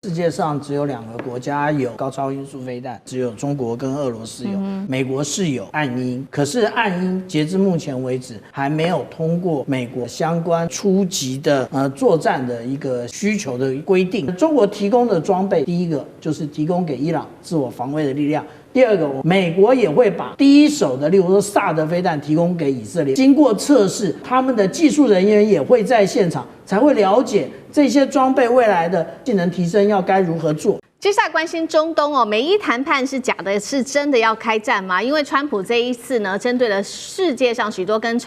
世界上只有2个国家有高超音速飞弹，只有中国跟俄罗斯有，美国是有暗鹰，可是暗鹰截至目前为止还没有通过美国相关初级的作战的一个需求的规定。中国提供的装备，第一个就是提供给伊朗自我防卫的力量。第二个，美国也会把第一手的，例如说萨德飞弹提供给以色列，经过测试，他们的技术人员也会在现场，才会了解这些装备未来的性能提升要该如何做。接下来关心中东哦，美伊谈判是假的，是真的要开战吗？因为川普这一次呢，针对了世界上许多跟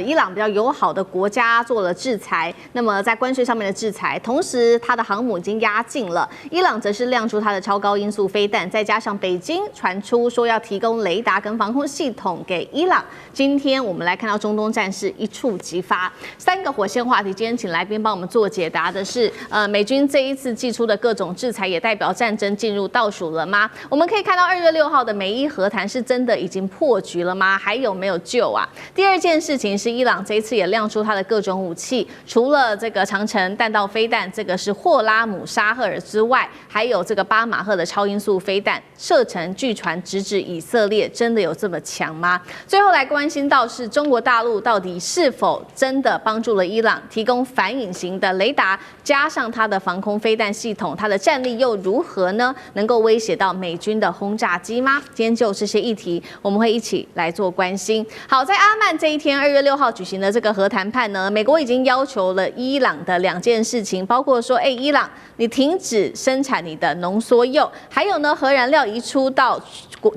伊朗比较友好的国家做了制裁，那么在关税上面的制裁，同时它的航母已经压境了，伊朗则是亮出它的超高音速飞弹，再加上北京传出说要提供雷达跟防空系统给伊朗。今天我们来看到中东战事一触即发，3个火线话题，今天请来宾帮我们做解答的是，美军这一次祭出的各种制裁，也代表战争进入倒数了吗？我们可以看到2月6号的美伊和谈是真的已经破局了吗？还有没有救啊？第二件事情是伊朗这一次也亮出它的各种武器，除了这个长程弹道飞弹，这个是霍拉姆沙赫尔之外，还有这个巴马赫的超音速飞弹，射程据传直指以色列，真的有这么强吗？最后来关心到是中国大陆到底是否真的帮助了伊朗提供反隐形的雷达，加上它的防空飞弹系统，它的战力又如何呢？能够威胁到美军的轰炸机吗？今天就这些议题，我们会一起来做关心。好，在阿曼这一天，2月6号举行的这个核谈判呢，美国已经要求了伊朗的2件事情，包括说，伊朗你停止生产你的浓缩铀，还有呢，核燃料移出到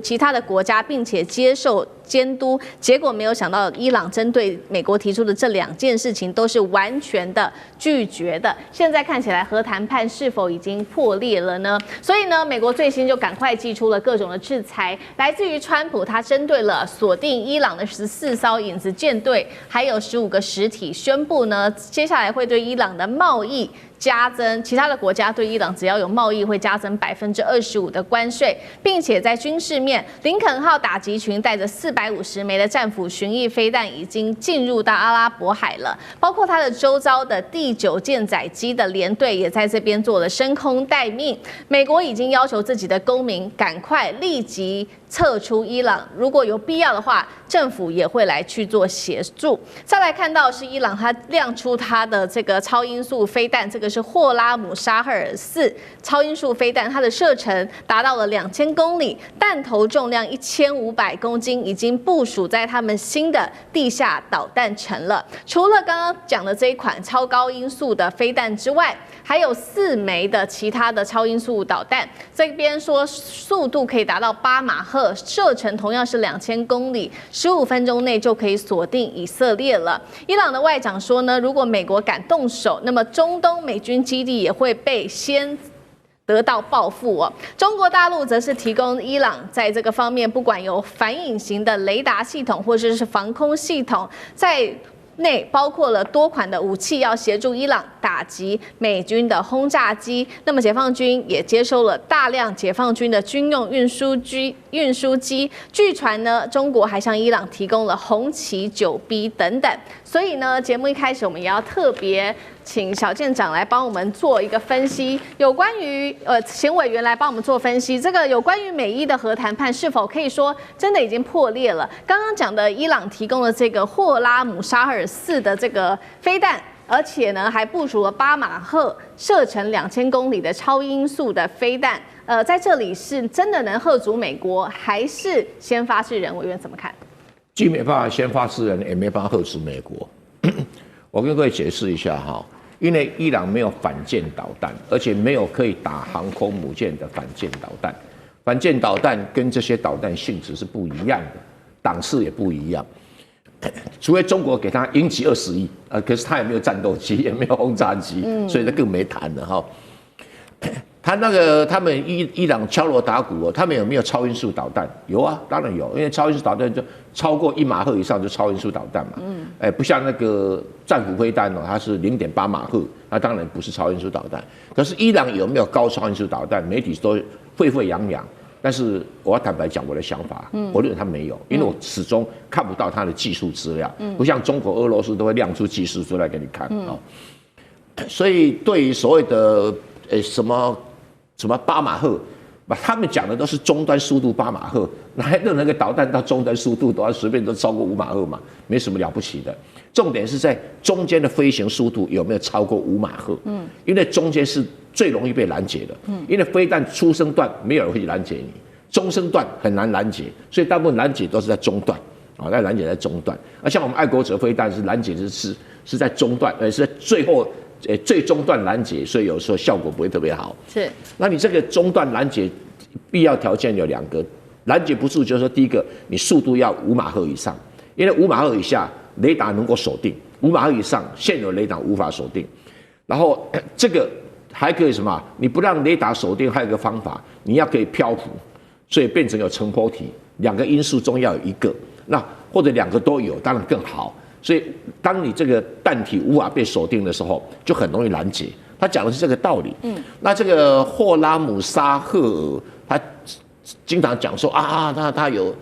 其他的国家，并且接受监督。结果没有想到，伊朗针对美国提出的这2件事情都是完全的拒绝的。现在看起来，核谈判是否已经破裂了呢？所以呢，美国最新就赶快祭出了各种的制裁，来自于川普，他针对了锁定伊朗的14艘影子舰队，还有15个实体，宣布呢，接下来会对伊朗的贸易加增，其他的国家对伊朗只要有贸易会加增25%的关税，并且在军事面，林肯号打击群带着450枚的战斧巡弋飞弹已经进入到阿拉伯海了，包括它的周遭的第9舰载机的联队也在这边做了升空待命。美国已经要求自己的公民赶快立即撤出伊朗，如果有必要的话，政府也会来去做协助。再来看到是伊朗，它亮出它的这个超音速飞弹，这个是霍拉姆沙赫尔4超音速飞弹，它的射程达到了2000公里，弹头重量1500公斤，已经部署在他们新的地下导弹城了。除了刚刚讲的这一款超高音速的飞弹之外，还有4枚的其他的超音速导弹，这边说速度可以达到8马赫，射程同样是2000公里，15分钟内就可以锁定以色列了。伊朗的外长说呢，如果美国敢动手，那么中东美军基地也会被先得到报复哦。中国大陆则是提供伊朗在这个方面，不管有反隐形的雷达系统或者是防空系统，在内包括了多款的武器，要协助伊朗打击美军的轰炸机。那么解放军也接收了大量解放军的军用运输机。据传呢，中国还向伊朗提供了红旗9B 等等。所以呢，节目一开始我们也要特别请小舰长来帮我们做一个分析，有关于前委员来帮我们做分析，这个有关于美伊的核谈判是否可以说真的已经破裂了？刚刚讲的伊朗提供了这个霍拉姆沙赫尔4的这个飞弹，而且呢还部署了8马赫射程2000公里的超音速的飞弹，在这里是真的能吓阻美国，还是先发制人？委员怎么看？既没办法先发制人，也没办法吓阻美国。我跟各位解释一下哈，因为伊朗没有反舰导弹，而且没有可以打航空母舰的反舰导弹。反舰导弹跟这些导弹性质是不一样的，档次也不一样。除非中国给他鹰击20亿，可是他也没有战斗机，也没有轰炸机，所以他更没谈了哈。他们伊朗敲锣打鼓哦，他们有没有超音速导弹？有啊，当然有，因为超音速导弹就超过1马赫以上就超音速导弹嘛。不像那个战斧飞弹哦，它是0.8马赫，那当然不是超音速导弹。可是伊朗有没有高超音速导弹？媒体都沸沸扬扬。但是我要坦白讲我的想法，我认为他没有，因为我始终看不到他的技术资料，不像中国、俄罗斯都会亮出技术资料给你看。所以对于所谓的什么什么8马赫，他们讲的都是终端速度8马赫，哪来的那个导弹到终端速度都要随便都超过5马赫嘛，没什么了不起的。重点是在中间的飞行速度有没有超过5马赫？因为中间是最容易被拦截的。因为飞弹初升段没有人会去拦截你，中升段很难拦截，所以大部分拦截都是在中段。那拦截在中段，像我们爱国者飞弹是拦截是在中段，是在最后最中段拦截，所以有时候效果不会特别好。是，那你这个中段拦截必要条件有2个，拦截不住就是说，第一个你速度要5马赫以上，因为5马赫以下雷达能够锁定，5马赫以上现有雷达无法锁定。然后这个还可以什么？你不让雷达锁定，还有一个方法，你要可以漂浮，所以变成有乘波体，2个因素中要有1个。那或者2个都有，当然更好。所以当你这个弹体无法被锁定的时候，就很容易拦截。他讲的是这个道理。那这个霍拉姆沙赫尔，他经常讲说他有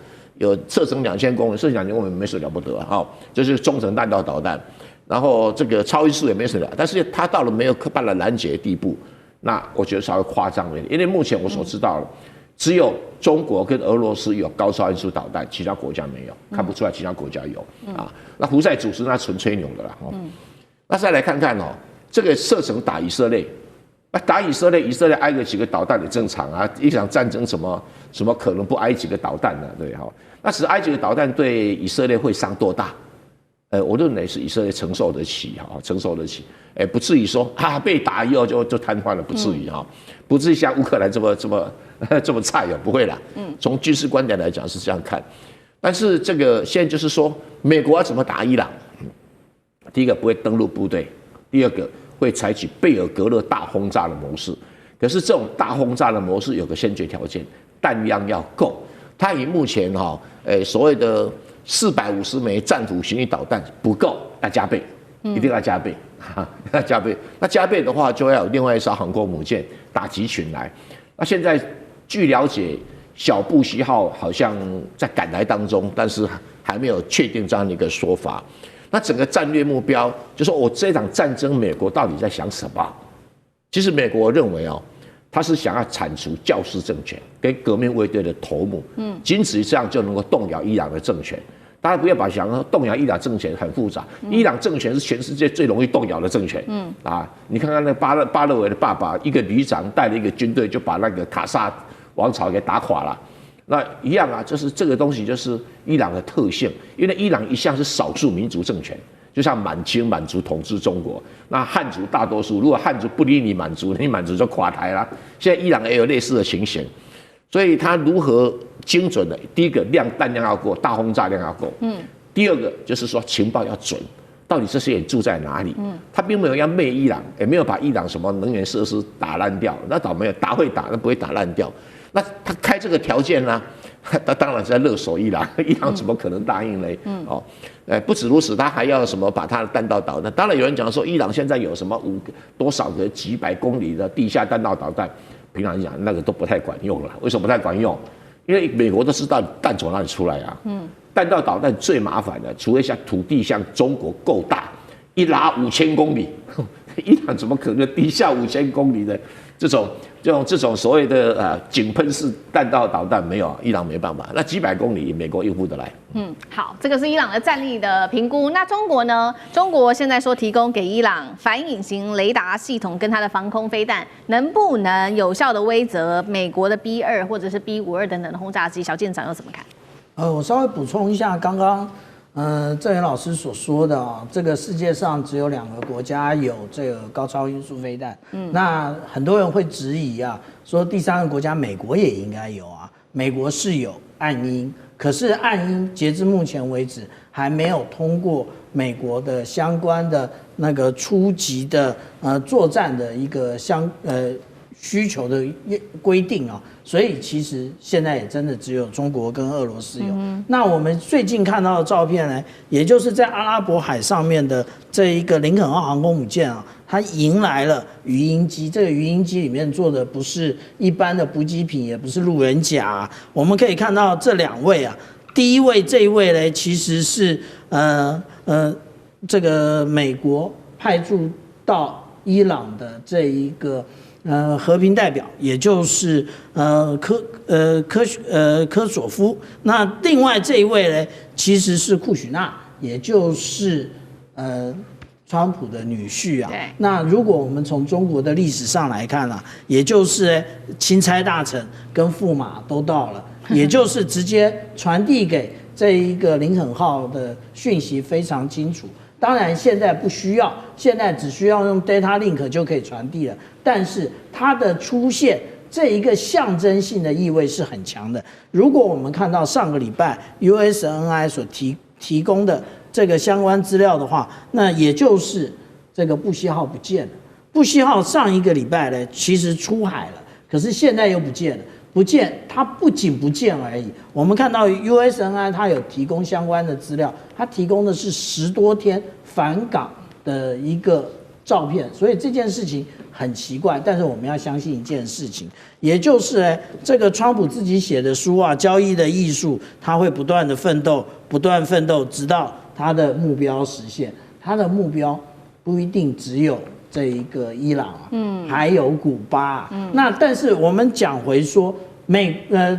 射程2000公里，射程2000公里没什么了不得就是中程弹道导弹。然后这个超音速也没什么了，但是他到了没有办法拦截的地步，那我觉得稍微夸张了一点。因为目前我所知道的，只有中国跟俄罗斯有高超音速导弹，其他国家没有，看不出来其他国家有那胡塞组织那纯吹牛的啦那再来看看这个射程打以色列，打以色列挨个几个导弹也正常啊。一场战争什么可能不挨几个导弹呢？对那只挨几个导弹对以色列会伤多大？我认为是以色列承受得起承受得起，不至于说被打以后就瘫痪了，不至于不至于像乌克兰这么菜不会啦。从军事观点来讲是这样看，但是这个现在就是说，美国要怎么打伊朗？第一个不会登陆部队，第二个会采取贝尔格勒大轰炸的模式。可是这种大轰炸的模式有个先决条件，弹量要够。它以目前所谓的450枚战斧巡弋导弹不够，要加倍，一定要加倍要加倍。那加倍的话，就要有另外一艘航空母舰打击群来。那现在据了解，小布希号好像在赶来当中，但是还没有确定这样的一个说法。那整个战略目标，就说我这场战争，美国到底在想什么？其实美国认为他是想要铲除教士政权跟革命卫队的头目，仅此于这样就能够动摇伊朗的政权。大家不要把想说动摇伊朗政权很复杂，伊朗政权是全世界最容易动摇的政权。你看看那巴勒维的爸爸，一个旅长带了一个军队就把那个卡萨王朝给打垮了。那一样就是这个东西就是伊朗的特性，因为伊朗一向是少数民族政权，就像满族统治中国，那汉族大多数，如果汉族不理你满族，你满族就垮台了。现在伊朗也有类似的情形，所以它如何精准的，第一个弹量要够，大轰炸量要够，第二个就是说情报要准，到底这些人住在哪里？他并没有要灭伊朗，也没有把伊朗什么能源设施打烂掉，那倒没有，打会打，那不会打烂掉。那他开这个条件呢？他当然是在勒索伊朗，伊朗怎么可能答应呢？不止如此，他还要什么把他的弹道导弹？当然有人讲说，伊朗现在有什么多少个几百公里的地下弹道导弹，平常讲那个都不太管用了。为什么不太管用？因为美国都知道弹从哪里出来啊。弹道导弹最麻烦的，除非像土地像中国够大，一拉5000公里，伊朗怎么可能地下5000公里的这种所谓的井喷式弹道导弹没有，伊朗没办法。那几百公里，美国应付得来。好，这个是伊朗的战力的评估。那中国呢？中国现在说提供给伊朗反隐形雷达系统跟它的防空飞弹，能不能有效的威慑美国的 B2或者是 B52等等的轰炸机？小舰长又怎么看？我稍微补充一下刚刚郑源老师所说的这个世界上只有2个国家有这个高超音速飞弹。那很多人会质疑说第3个国家美国也应该有美国是有暗鹰，可是暗鹰截至目前为止还没有通过美国的相关的那个初级的作战的一个需求的规定所以其实现在也真的只有中国跟俄罗斯有。那我们最近看到的照片呢，也就是在阿拉伯海上面的这一个林肯号航空母舰它迎来了鱼鹰机。这个鱼鹰机里面坐的不是一般的补给品，也不是路人甲我们可以看到这2位第一位这一位呢，其实是这个美国派驻到伊朗的这一个和平代表，也就是科索夫。那另外这一位呢，其实是库许纳，也就是川普的女婿啊。那如果我们从中国的历史上来看啊，也就是钦差大臣跟驸马都到了，也就是直接传递给这一个林肯号的讯息非常清楚。当然现在不需要，现在只需要用 data link 就可以传递了。但是它的出现这一个象征性的意味是很强的。如果我们看到上个礼拜 USNI 所提供的这个相关资料的话，那也就是这个布希号不见了。布希号上一个礼拜呢，其实出海了，可是现在又不见了。不见，它不仅不见而已。我们看到 USNI 它有提供相关的资料，它提供的是10多天返港的一个照片，所以这件事情很奇怪。但是我们要相信一件事情，也就是这个川普自己写的书啊，《交易的艺术》，他会不断的奋斗，不断奋斗，直到他的目标实现。他的目标不一定只有这一个伊朗啊，还有古巴啊，那但是我们讲回说，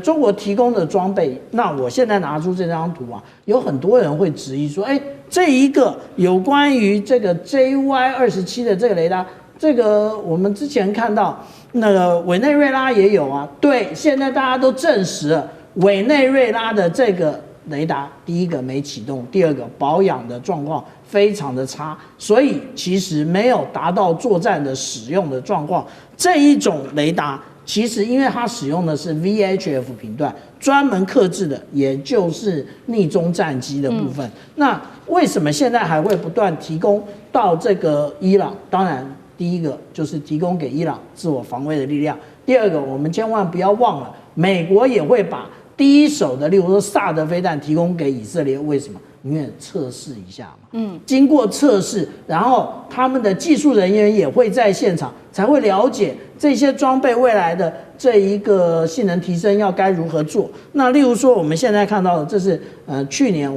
中国提供的装备，那我现在拿出这张图啊，有很多人会质疑说，这一个有关于这个 JY27的这个雷达，这个我们之前看到那个委内瑞拉也有啊，对，现在大家都证实了委内瑞拉的这个雷达，第一个没启动，第二个保养的状况非常的差，所以其实没有达到作战的使用的状况。这一种雷达其实因为它使用的是 VHF 频段，专门客制的，也就是逆中战机的部分。那为什么现在还会不断提供到这个伊朗？当然，第一个就是提供给伊朗自我防卫的力量。第二个，我们千万不要忘了，美国也会把第一手的，例如说萨德飞弹提供给以色列，为什么？因为测试一下嘛，经过测试，然后他们的技术人员也会在现场，才会了解这些装备未来的这一个性能提升要该如何做。那例如说我们现在看到的，这是去年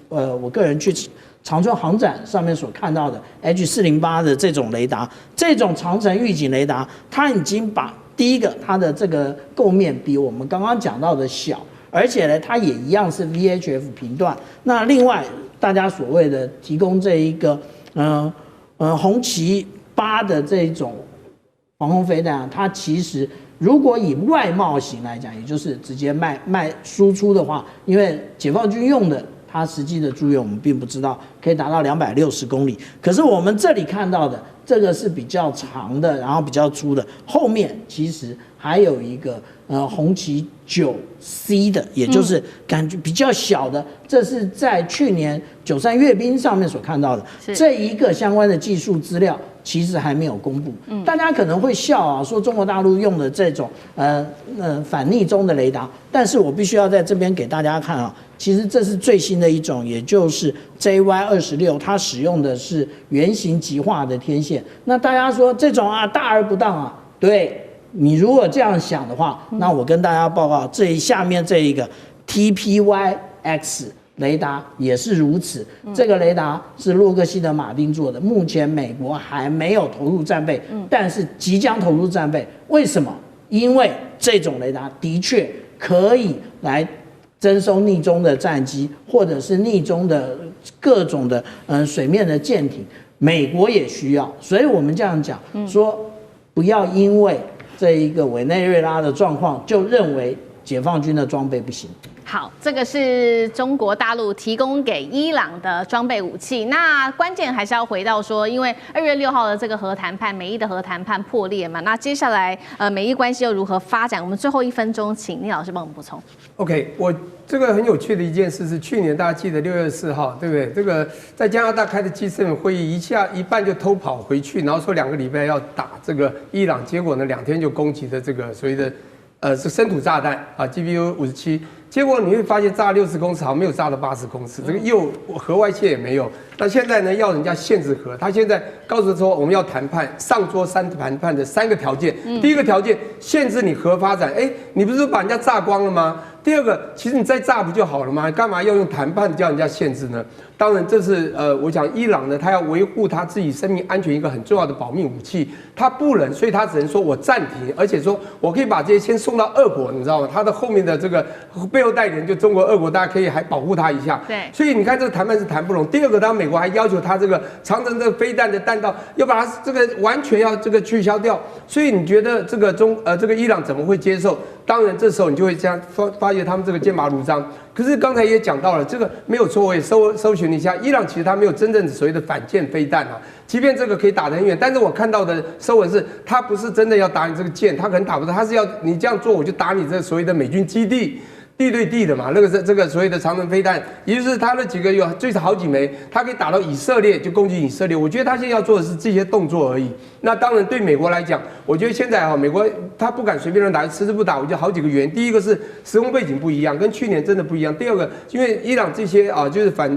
我个人去长春航展上面所看到的 H408的这种雷达，这种长程预警雷达，它已经把第一个它的这个构面比我们刚刚讲到的小。而且呢，它也一样是 VHF 频段。那另外，大家所谓的提供这一个红旗8的这种防空飞弹啊，它其实如果以外贸型来讲，也就是直接卖输出的话，因为解放军用的，它实际的驻用我们并不知道，可以达到260公里。可是我们这里看到的这个是比较长的，然后比较粗的，后面其实还有一个红旗9C 的，也就是感觉比较小的，这是在去年93阅兵上面所看到的这一个相关的技术资料，其实还没有公布。大家可能会笑啊，说中国大陆用的这种反逆中的雷达，但是我必须要在这边给大家看啊，其实这是最新的一种，也就是 JY26，它使用的是圆形极化的天线。那大家说这种啊大而不当啊，对。你如果这样想的话，那我跟大家报告，下面这一个 TPY-X 雷达也是如此。这个雷达是洛克希德马丁做的，目前美国还没有投入战备，但是即将投入战备。为什么？因为这种雷达的确可以来征收逆中的战机，或者是逆中的各种的水面的舰艇，美国也需要。所以我们这样讲说，不要因为这一个委内瑞拉的状况，就认为解放军的装备不行。好，这个是中国大陆提供给伊朗的装备武器。那关键还是要回到说，因为2月6号的这个核谈判，美伊的核谈判破裂嘛，那接下来美伊关系又如何发展？我们最后1分钟，请聂老师帮我们补充。OK， 我这个很有趣的一件事是，去年大家记得6月4号，对不对？这个在加拿大开的 G7 会议，一半就偷跑回去，然后说2个礼拜要打这个伊朗，结果呢2天就攻击的这个所谓的是深土炸弹啊 GBU-57。结果你会发现炸60公尺，好像没有炸到80公尺，这个又核外泄也没有。那现在呢，要人家限制核，他现在告诉说我们要谈判，上桌谈判的3个条件。第一个条件，限制你核发展。你不是把人家炸光了吗？第二个，其实你再炸不就好了吗？干嘛要用谈判叫人家限制呢？当然，这是我想伊朗呢，他要维护他自己生命安全一个很重要的保命武器，他不能，所以他只能说我暂停，而且说我可以把这些先送到俄国，你知道吗？他的后面的这个背后代理人就中国、俄国，大家可以还保护他一下。对，所以你看这个谈判是谈不拢。第二个，当然美国还要求他这个长城这个飞弹的弹道要把它这个完全要这个取消掉，所以你觉得这个这个伊朗怎么会接受？当然，这时候你就会这样发现他们这个剑拔弩张。可是刚才也讲到了，这个没有错，我也搜寻了一下，伊朗其实它没有真正所谓的反舰飞弹啊。即便这个可以打得很远，但是我看到的收文是，它不是真的要打你这个舰，它可能打不到，它是要你这样做，我就打你这个所谓的美军基地。地对地的嘛，那个是这个所谓的长城飞弹，也就是他那几个有最少好几枚，他可以打到以色列，就攻击以色列。我觉得他现在要做的是这些动作而已。那当然对美国来讲，我觉得现在美国他不敢随便乱打，迟迟不打，我觉得好几个原因。第一个是时空背景不一样，跟去年真的不一样。第二个，因为伊朗这些就是反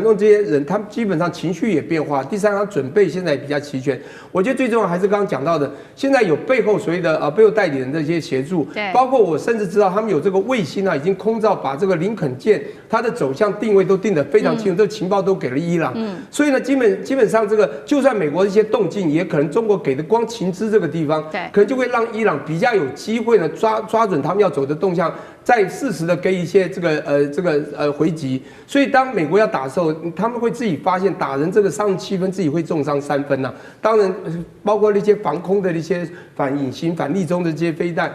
动这些人，他们基本上情绪也变化。第三，他准备现在也比较齐全。我觉得最重要还是刚刚讲到的，现在有背后所谓的背后代理人的这些协助，包括我甚至知道他们有这个卫星已经空照把这个林肯舰它的走向定位都定得非常清楚，这个情报都给了伊朗。所以呢，基本上这个就算美国的一些动静，也可能中国给的光情资这个地方，可能就会让伊朗比较有机会呢抓准他们要走的动向，再适时的给一些这个回击。所以当美国要打的时候，他们会自己发现打人这个伤7分，自己会重伤3分呐。当然，包括那些防空的那些反隐形、反立中的这些飞弹。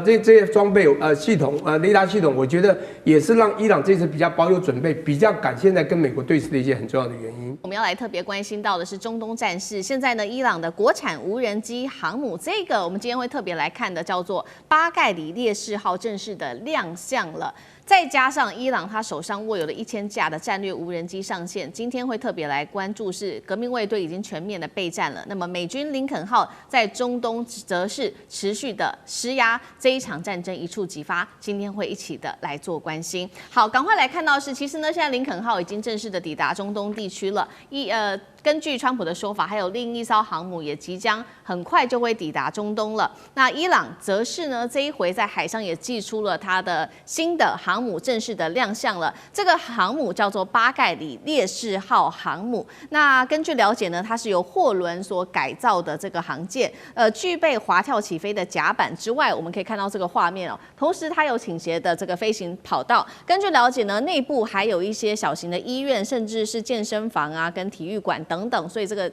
这些装备系统雷达系统，我觉得也是让伊朗这次比较保有准备，比较敢现在跟美国对峙的一些很重要的原因。我们要来特别关心到的是中东战事。现在呢，伊朗的国产无人机航母，这个我们今天会特别来看的，叫做巴盖里烈士号正式的亮相了。再加上伊朗他手上握有的1000架的战略无人机上线，今天会特别来关注是革命卫队已经全面的备战了。那么美军林肯号在中东则是持续的施压，这一场战争一触即发。今天会一起的来做关心。好，赶快来看到是，其实呢，现在林肯号已经正式的抵达中东地区了。根据川普的说法，还有另一艘航母也即将很快就会抵达中东了。那伊朗则是呢，这一回在海上也祭出了它的新的航母正式的亮相了。这个航母叫做巴盖里烈士号航母。那根据了解呢，它是由货轮所改造的这个航舰，具备滑跳起飞的甲板之外，我们可以看到这个画面哦。同时它有倾斜的这个飞行跑道。根据了解呢，内部还有一些小型的医院，甚至是健身房啊，跟体育馆等等，所以这个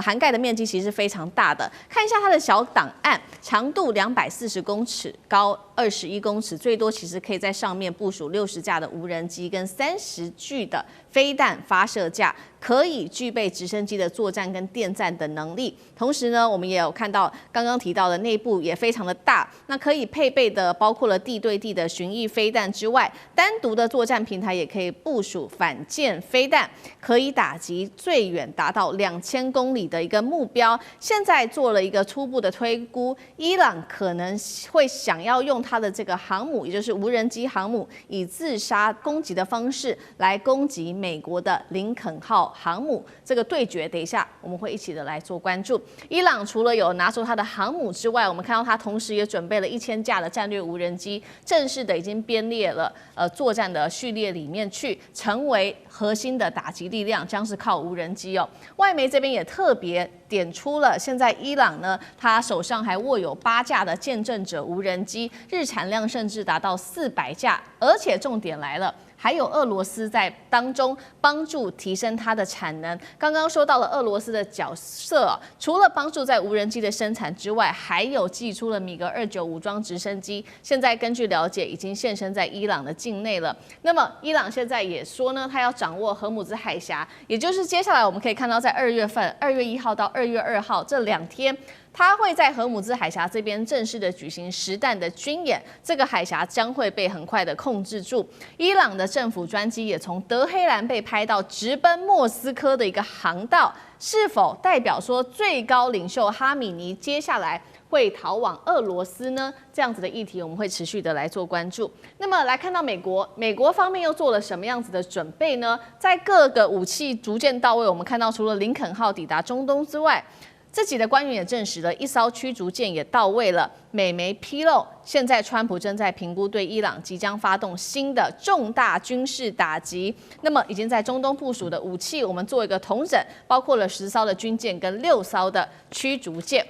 涵盖的面积其实非常大的。看一下它的小档案，长度240公尺，高21公尺，最多其实可以在上面部署60架的无人机跟30具的飞弹发射架，可以具备直升机的作战跟电战的能力。同时呢，我们也有看到刚刚提到的内部也非常的大，那可以配备的包括了地对地的巡弋飞弹之外，单独的作战平台也可以部署反舰飞弹，可以打击最远达到2000公里的一个目标。现在做了一个初步的推估，伊朗可能会想要用它的这个航母，也就是无人机航母，以自杀攻击的方式来攻击美国的林肯号航母。这个对决，等一下我们会一起的来做关注。伊朗除了有拿出它的航母之外，我们看到它同时也准备了1000架的战略无人机，正式的已经编列了作战的序列里面去，成为核心的打击力量，将是靠无人机哦。外媒这边也特别点出了，现在伊朗呢，他手上还握有8架的见证者无人机，日产量甚至达到400架，而且重点来了。还有俄罗斯在当中帮助提升它的产能。刚刚说到了俄罗斯的角色，除了帮助在无人机的生产之外，还有寄出了米格29武装直升机。现在根据了解，已经现身在伊朗的境内了。那么伊朗现在也说呢，他要掌握荷姆兹海峡，也就是接下来我们可以看到，在2月份，2月1号到2月2号这2天。他会在荷姆兹海峡这边正式的举行实弹的军演，这个海峡将会被很快的控制住。伊朗的政府专机也从德黑兰被拍到直奔莫斯科的一个航道，是否代表说最高领袖哈米尼接下来会逃往俄罗斯呢？这样子的议题，我们会持续的来做关注。那么来看到美国方面又做了什么样子的准备呢？在各个武器逐渐到位，我们看到除了林肯号抵达中东之外，自己的官员也证实了，一艘驱逐舰也到位了。美媒披露，现在川普正在评估对伊朗即将发动新的重大军事打击。那么，已经在中东部署的武器，我们做一个统整，包括了10艘的军舰跟6艘的驱逐舰。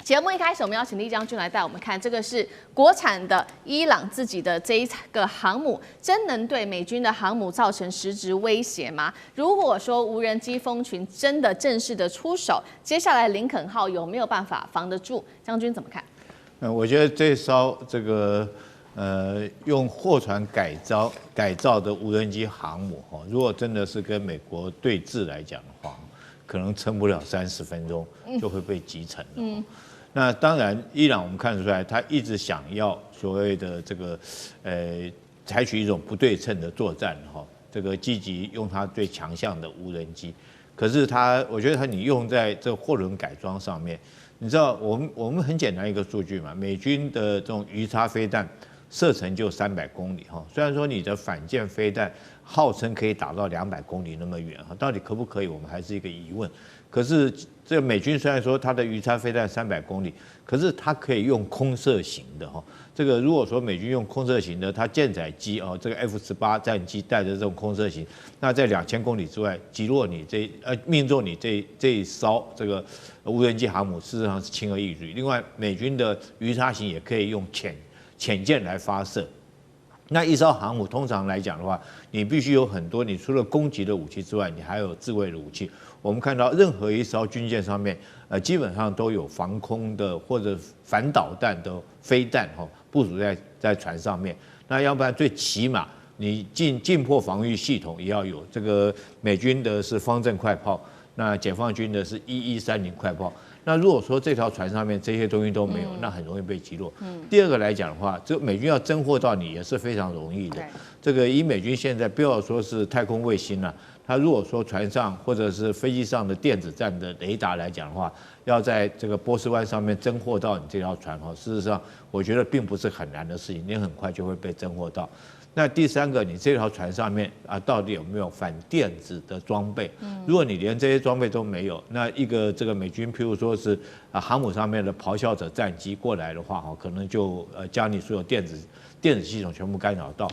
节目一开始，我们邀请厉将军来带我们看，这个是国产的伊朗自己的这一个航母，真能对美军的航母造成实质威胁吗？如果说无人机蜂群真的正式的出手，接下来林肯号有没有办法防得住？将军怎么看？我觉得这艘这个用货船改造的无人机航母如果真的是跟美国对峙来讲的话，可能撑不了30分钟就会被击沉了。那当然，伊朗我们看得出来，他一直想要所谓的这个采取一种不对称的作战这个积极用它最强项的无人机。可是我觉得你用在这个货轮改装上面，你知道我们很简单一个数据嘛，美军的这种鱼叉飞弹射程就300公里虽然说你的反舰飞弹号称可以打到200公里那么远到底可不可以，我们还是一个疑问。可是这个美军虽然说它的鱼叉飞弹300公里，可是它可以用空射型的这个如果说美军用空射型的，它舰载机这个 F-18战机带着这种空射型，那在2000公里之外击落你命中你这一艘这个无人机航母，事实上是轻而易举。另外，美军的鱼叉型也可以用潜舰来发射。那一艘航母通常来讲的话，你必须有很多，你除了攻击的武器之外，你还有自卫的武器。我们看到任何一艘军舰上面，基本上都有防空的或者反导弹的飞弹部署在船上面。那要不然最起码你近迫防御系统也要有。这个美军的是方阵快炮，那解放军的是1130快炮。那如果说这条船上面这些东西都没有，那很容易被击落。第二个来讲的话，这美军要侦获到你也是非常容易的。这个以美军现在不要说是太空卫星了，它如果说船上或者是飞机上的电子战的雷达来讲的话，要在这个波斯湾上面侦获到你这条船事实上我觉得并不是很难的事情，你很快就会被侦获到。那第三个，你这条船上面到底有没有反电子的装备？如果你连这些装备都没有，那一个这个美军，譬如说是航母上面的咆哮者战机过来的话，可能就将你所有电子系统全部干扰到。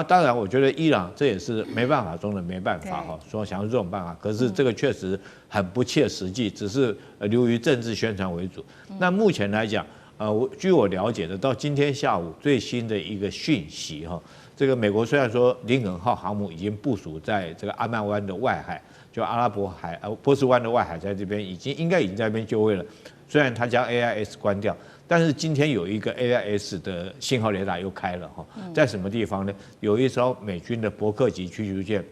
当然，我觉得伊朗这也是没办法中的没办法说想用这种办法，可是这个确实很不切实际，只是流于政治宣传为主。那目前来讲，据我了解的，到今天下午最新的一个讯息这个美国虽然说林肯号航母已经部署在这个阿曼湾的外海，就阿拉伯海波斯湾的外海，在这边应该已经在那边就位了。虽然它将 AIS 关掉，但是今天有一个 AIS 的信号雷达又开了在什么地方呢？有一艘美军的伯克级驱逐舰，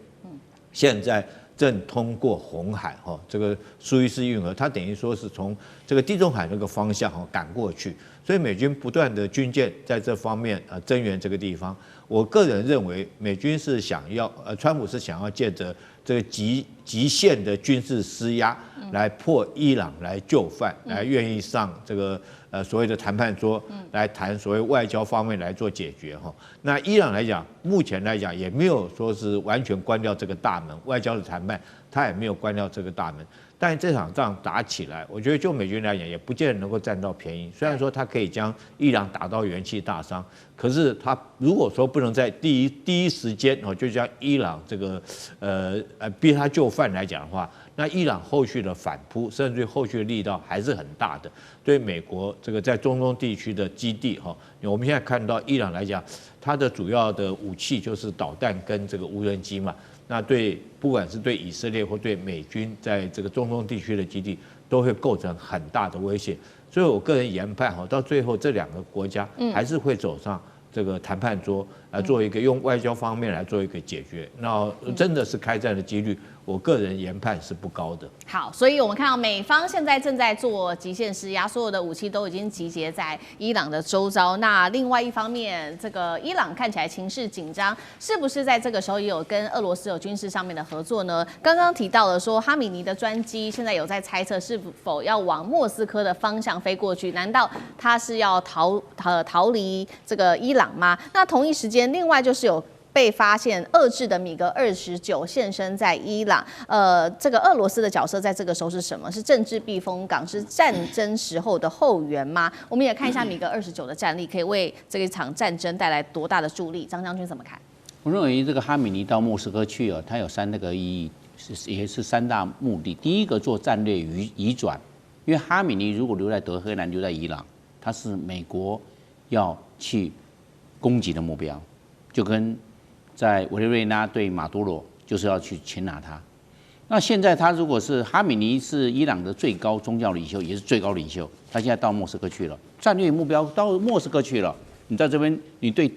现在正通过红海这个苏伊士运河，它等于说是从这个地中海那个方向赶过去，所以美军不断的军舰在这方面增援这个地方。我个人认为，美军是想要川普是想要借着这个极限的军事施压来迫伊朗来就范，来愿意上这个所谓的谈判桌来谈所谓外交方面来做解决那伊朗来讲，目前来讲也没有说是完全关掉这个大门，外交的谈判他也没有关掉这个大门。但这场仗打起来，我觉得就美军来讲，也不见得能够占到便宜。虽然说他可以将伊朗打到元气大伤，可是他如果说不能在第一时间就将伊朗这个逼他就范来讲的话，那伊朗后续的反扑，甚至后续的力道还是很大的。对美国这个在中东地区的基地我们现在看到伊朗来讲，它的主要的武器就是导弹跟这个无人机嘛。那不管是对以色列或对美军在这个中东地区的基地，都会构成很大的威胁。所以我个人研判到最后这2个国家还是会走上这个谈判桌来做一个用外交方面来做一个解决。那真的是开战的几率，我个人研判是不高的。好，所以我们看到美方现在正在做极限施压，所有的武器都已经集结在伊朗的周遭。那另外一方面，这个伊朗看起来情势紧张，是不是在这个时候也有跟俄罗斯有军事上面的合作呢？刚刚提到了说，哈米尼的专机现在有在猜测是否要往莫斯科的方向飞过去，难道他是要逃离这个伊朗吗？那同一时间，另外就是有被发现遏制的米格29现身在伊朗。这个俄罗斯的角色在这个时候是什么？是政治避风港，是战争时候的后援吗？我们也看一下米格29的战力，可以为这一场战争带来多大的助力？张将军怎么看？我认为这个哈米尼到莫斯科去它有3个意义，也是3大目的。第一个做战略移转，因为哈米尼如果留在德黑兰，留在伊朗，他是美国要去攻击的目标，就跟在委内瑞拉对马杜罗就是要去擒拿他。那现在他如果是哈米尼是伊朗的最高宗教领袖，也是最高领袖，他现在到莫斯科去了，战略目标到莫斯科去了。你在这边，你对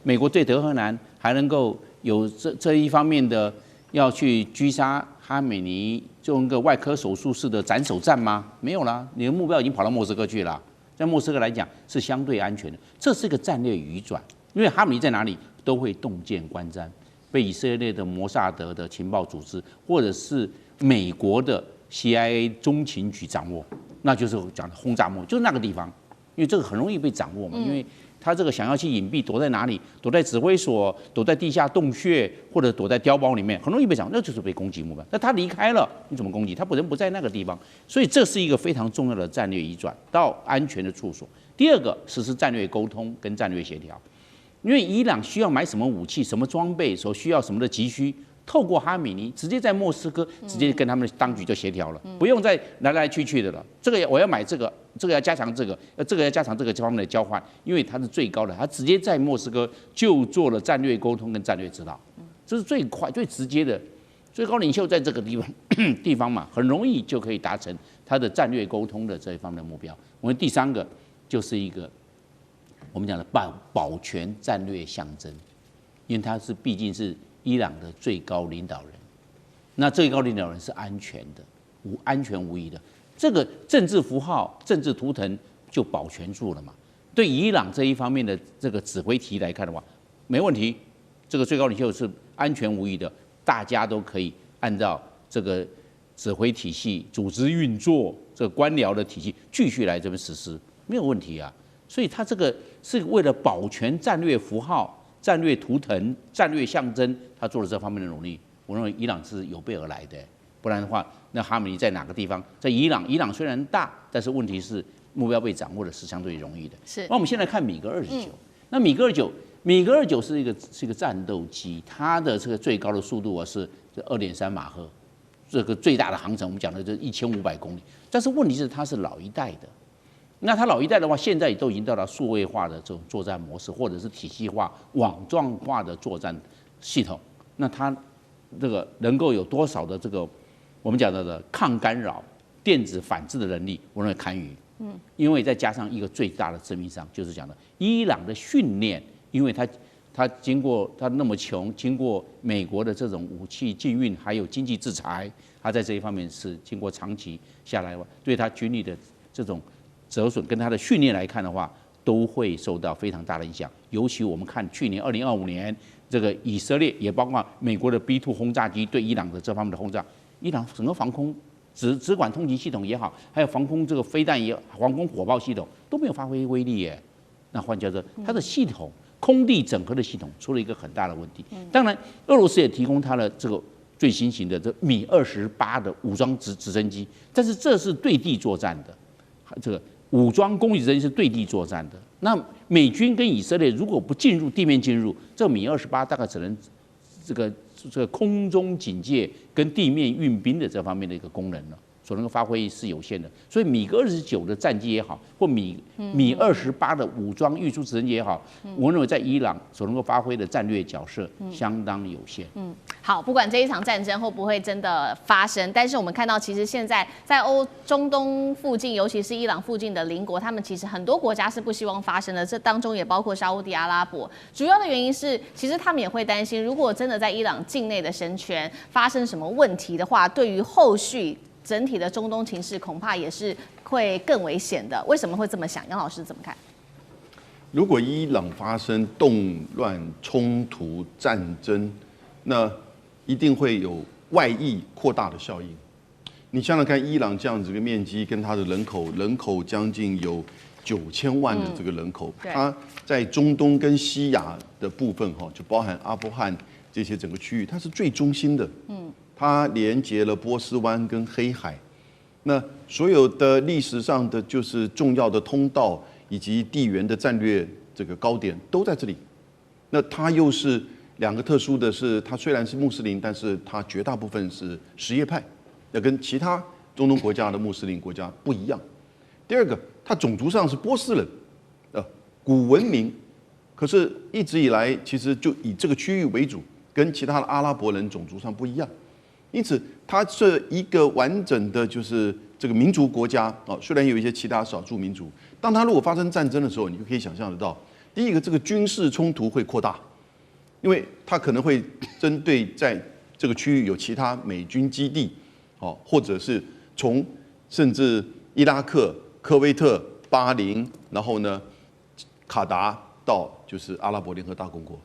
美国对德黑兰还能够有这一方面的要去狙杀哈米尼，用一个外科手术式的斩首战吗？没有啦，你的目标已经跑到莫斯科去了。在莫斯科来讲是相对安全的，这是一个战略移转。因为哈米尼在哪里都会洞见观瞻，被以色列的摩萨德的情报组织，或者是美国的 CIA 中情局掌握，那就是讲的轰炸目，就是那个地方，因为这个很容易被掌握嘛，因为他这个想要去隐蔽，躲在哪里？躲在指挥所，躲在地下洞穴，或者躲在碉堡里面，很容易被掌握，那就是被攻击目标。那他离开了，你怎么攻击？他本人不在那个地方，所以这是一个非常重要的战略移转到安全的处所。第二个，实施战略沟通跟战略协调，因为伊朗需要买什么武器、什么装备，所需要什么的急需。透过哈米尼直接在莫斯科直接跟他们的当局就协调了，不用再来来去去的了。这个我要买这个，这个要加强这个，这个要加强这个方面的交换，因为它是最高的，他直接在莫斯科就做了战略沟通跟战略指导，这是最快最直接的。最高领袖在这个地方嘛，很容易就可以达成他的战略沟通的这一方面的目标。我们第3个就是一个我们讲的保全战略象征，因为他是毕竟是伊朗的最高领导人，那最高领导人是安全的，安全无疑的，这个政治符号、政治图腾就保全住了嘛。对伊朗这一方面的这个指挥体来看的话，没问题，这个最高领袖是安全无疑的，大家都可以按照这个指挥体系、组织运作、这个官僚的体系继续来这边实施，没有问题啊。所以他这个是为了保全战略符号、战略图腾、战略象征，他做了这方面的努力。我认为伊朗是有备而来的，不然的话，那哈米尼在哪个地方？在伊朗，伊朗虽然大，但是问题是目标被掌握的是相对容易的。是。那我们现在看米格29，那米格29是一个战斗机，它的这个最高的速度是2.3马赫，这个最大的航程我们讲的就是1500公里。但是问题是它是老一代的。那它老一代的话，现在都已经到了数位化的这种作战模式，或者是体系化、网状化的作战系统。那它这个能够有多少的这个我们讲的抗干扰、电子反制的能力？我认为堪虞。因为再加上一个最大的致命伤，就是讲的伊朗的训练，因为它经过它那么穷，经过美国的这种武器禁运，还有经济制裁，它在这一方面是经过长期下来，对它军力的这种折损跟他的训练来看的话，都会受到非常大的影响。尤其我们看去年2025年，这个以色列也包括美国的 B2 轰炸机对伊朗的这方面的轰炸，伊朗整个防空只管通缉系统也好，还有防空这个飞弹也好，防空火炮系统都没有发挥威力耶。那换句话说，它的系统空地整合的系统出了一个很大的问题。当然，俄罗斯也提供它的这个最新型的这米28的武装直升机，但是这是对地作战的，这个武装攻击直升机是对地作战的。那美军跟以色列如果不进入地面进入，这米28大概只能这个空中警戒跟地面运兵的这方面的一个功能了，所能够发挥是有限的。所以米格29的战机也好，或米28的武装运输直升机也好，我认为在伊朗所能够发挥的战略角色相当有限。好，不管这一场战争会不会真的发生，但是我们看到，其实现在在中东附近，尤其是伊朗附近的邻国，他们其实很多国家是不希望发生的，这当中也包括沙烏地阿拉伯。主要的原因是，其实他们也会担心，如果真的在伊朗境内的神权发生什么问题的话，对于后续整体的中东情势恐怕也是会更危险的。为什么会这么想？杨老师怎么看？如果伊朗发生动乱、冲突、战争，那一定会有外溢扩大的效应。你想想看，伊朗这样子一个面积跟它的人口将近有9000万的这个人口，对它在中东跟西亚的部分哈，就包含阿富汗这些整个区域，它是最中心的。它连接了波斯湾跟黑海，那所有的历史上的就是重要的通道以及地缘的战略这个高点都在这里。那它又是两个特殊的是，它虽然是穆斯林，但是它绝大部分是什叶派，那跟其他中东国家的穆斯林国家不一样。第二个，它种族上是波斯人，古文明，可是一直以来其实就以这个区域为主，跟其他的阿拉伯人种族上不一样。因此，它是一个完整的，就是这个民族国家啊。虽然有一些其他少数民族，当它如果发生战争的时候，你就可以想象得到，第一个，这个军事冲突会扩大，因为它可能会针对在这个区域有其他美军基地，哦，或者是从甚至伊拉克、科威特、巴林，然后呢，卡达到就是阿拉伯联合大公国。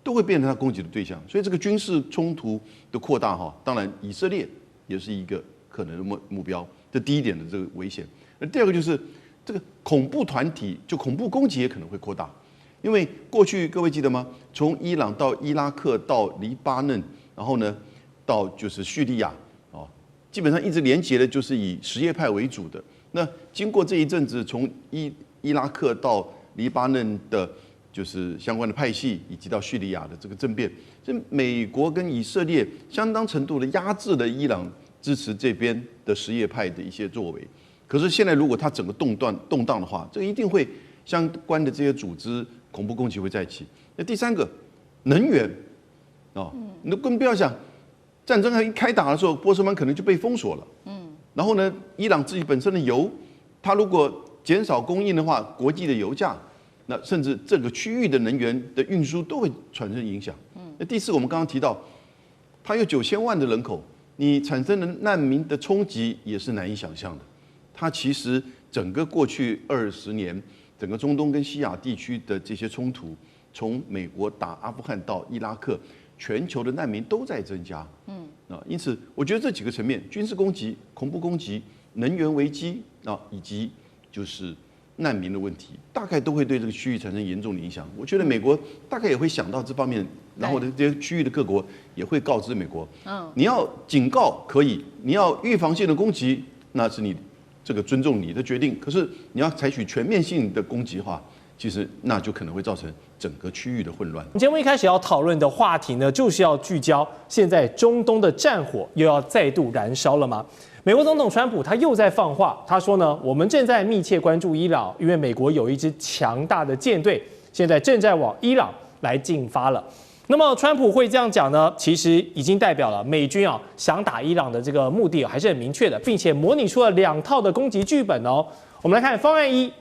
都会变成他攻击的对象，所以这个军事冲突的扩大哈，当然以色列也是一个可能的目标，这第一点的这个危险。那第二个就是这个恐怖团体，就恐怖攻击也可能会扩大，因为过去各位记得吗？从伊朗到伊拉克到黎巴嫩，然后呢到就是叙利亚哦，基本上一直连结的就是以什叶派为主的。那经过这一阵子，从伊拉克到黎巴嫩的。就是相关的派系，以及到叙利亚的这个政变，这美国跟以色列相当程度的压制了伊朗支持这边的什叶派的一些作为。可是现在如果它整个动荡的话，这个一定会相关的这些组织恐怖攻击会再起。那第三个，能源啊，你都更不要想，战争还一开打的时候，波斯湾可能就被封锁了。然后呢，伊朗自己本身的油，它如果减少供应的话，国际的油价。那甚至这个区域的能源的运输都会产生影响。那第四，我们刚刚提到，它有9000万的人口，你产生的难民的冲击也是难以想象的。它其实整个过去20年，整个中东跟西亚地区的这些冲突，从美国打阿富汗到伊拉克，全球的难民都在增加。因此我觉得这几个层面，军事攻击、恐怖攻击、能源危机啊，以及就是难民的问题，大概都会对这个区域产生严重的影响。我觉得美国大概也会想到这方面，然后呢，这些区域的各国也会告知美国，你要警告可以，你要预防性的攻击，那是你这个尊重你的决定。可是你要采取全面性的攻击的话，其实那就可能会造成整个区域的混乱。节目一开始要讨论的话题呢，就是要聚焦现在中东的战火又要再度燃烧了吗？美国总统川普他又在放话，他说呢，我们正在密切关注伊朗，因为美国有一支强大的舰队，现在正在往伊朗来进发了。那么川普会这样讲呢，其实已经代表了美军啊想打伊朗的这个目的还是很明确的，并且模拟出了2套的攻击剧本哦。我们来看方案1，